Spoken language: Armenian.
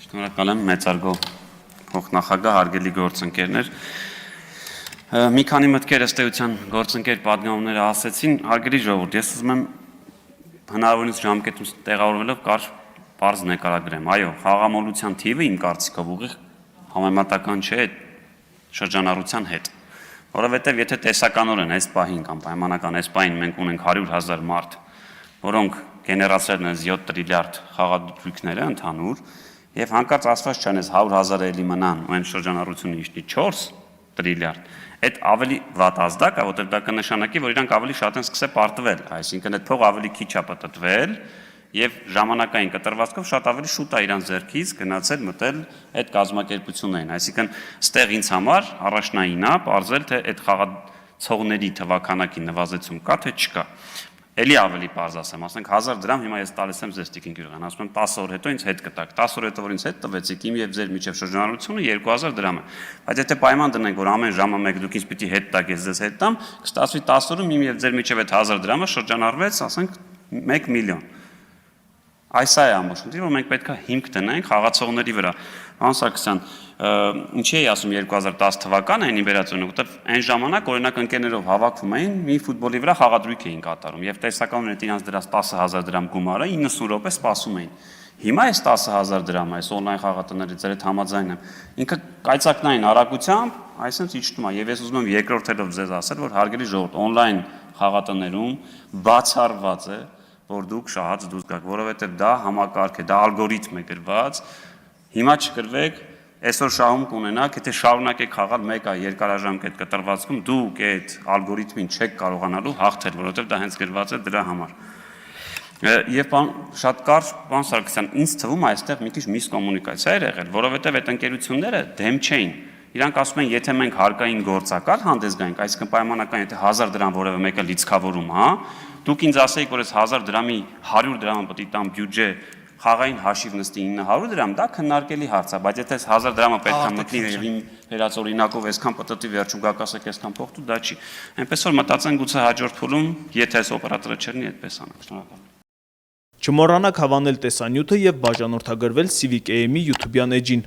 Շնորհակալ եմ մեծարգո փոխնախագահ, հարգելի գործընկերներ։ Մի քանի մտքեր ըստ էության գործընկեր падգամները ասեցին, հարգելի ժողովուրդ, ես ուզում եմ հնարավորինս ժամկետում տեղավորվելով կարճ պարզ նկարագրեմ։ Այո, խաղամոլության թիվը իմ կարծիքով ուղիղ համեմատական չէ շրջանառության հետ, որովհետև եթե տեսականորեն այս պահին կամ պայմանական այս պահին մենք ունենք 100,000 մարդ, որոնք գեներացրել են 7 տրիլիարդ խաղադրույքները ընդհանուր, եւ հանկարծ ասված չեն, այս 100,000-ը էլի մնան, ու այն շրջանառությունը իշտի 4 տրիլիարդ, այդ ավելի վատ ազդակ է, որտեղ դա կնշանակի, որ իրանք ավելի շատ են սկսել պարտվել, այսինքն այդ փողը ավելի քիչ է պտտվել եւ ժամանակային կտրվածքով շատ ավելի շուտ է իրանք ձեռքից գնացել մտել այդ կազմակերպություններին, այսինքն ստեղ ինձ համար առաջնայինն է բարձել թե այդ խաղացողների թվականակի նվազեցում կա թե չկա։ Էլի ավելի պարզ ասեմ, ասենք 1000 դրամ հիմա ես տալիս եմ ձեզ Տիկին Գյուղյան, ասում եմ 10 օր հետո ինձ հետ կտակ, 10 օր հետո որ ինձ հետ տվեցիք, իմ եւ ձեր միջև շրջանառությունը 2000 դրամ է։ Բայց եթե պայման դնենք, որ ամեն ժամը մեկ դուք ինձ պիտի հետ տաք, ես ձեզ հետ տամ, կստացվի 10 օրում իմ եւ ձեր միջև այդ 1000 դրամը շրջանառվեց, ասենք 1 միլիոն։ Այս է ամբողջը, որ մենք պետք է հիմք դնենք խաղացողների վրա։ Պարոն Սարգսյան, ինչի էի ասում 2010 թվականը այնի վերածությունը, որտեղ այն ժամանակ օրինակ ընկերներով հավաքվում էին, մի ֆուտբոլի վրա խաղադրույք էին կատարում եւ տեսականորեն իրանց դրած 10,000 դրամ գումարը 90 րոպե սպասում էին։ Հիմա այս 10,000 դրամը, այս օնլայն խաղատների ձեր հետ համաձայն եմ, ինքը կայծակնային արագությամբ, այսինքն իջնում է եւ ես ուզում եմ երկրորդելով ձեզ ասել, որ հարգելի ժողովուրդ, օնլայն խաղատներում բացառված է, որ դուք շահած դուրս գաք, որովհետեւ դա համակարգ է, դա ալգորիթմ է գրված, հիմա չկրվեք, այսօր շահում կունենաք, եթե շարունակեք խաղալ մեկ երկարաժամկետ կտրվածքում, դուք այդ ալգորիթմին չեք կարողանալու հաղթել, որովհետեւ դա հենց գրված է դրա համար։ Եվ շատ կարճ, պարոն Սարգսյան, ինձ թվում է այստեղ մի քիչ միսկոմունիկացիա էր եղել, որովհետեւ այդ ընկերությունները դեմ չէին։ Իրանք ասում են, եթե մենք հարկային գործակալ հանդես գանք, այսինքն պայմանական, եթե 1000 դրամ որևէ մեկը լիցքավորում, հա, դուք ինձ ասեիք, որ այս 1000 դրամի 100 դրամը պետք է տամ բյուջե, խաղային հաշիվ նստի 900 դրամ, դա քննարկելի հարց է, բայց եթե 1000 դրամը պետք է մտնի իմ վերած օրինակով այսքան պտտի վերջում գաք ասեք այսքան փոխ դու դա չի։ Այնպես որ մտածեն գուցե հաջորդ փուլում, եթե այս օպերատորը չերնի, այդպես անենք։ Շնորհակալ եմ։ Չմոռանաք հավանել տեսանյութը եւ բաժանորդագրվել Civic AM-ի YouTube-յան էջին։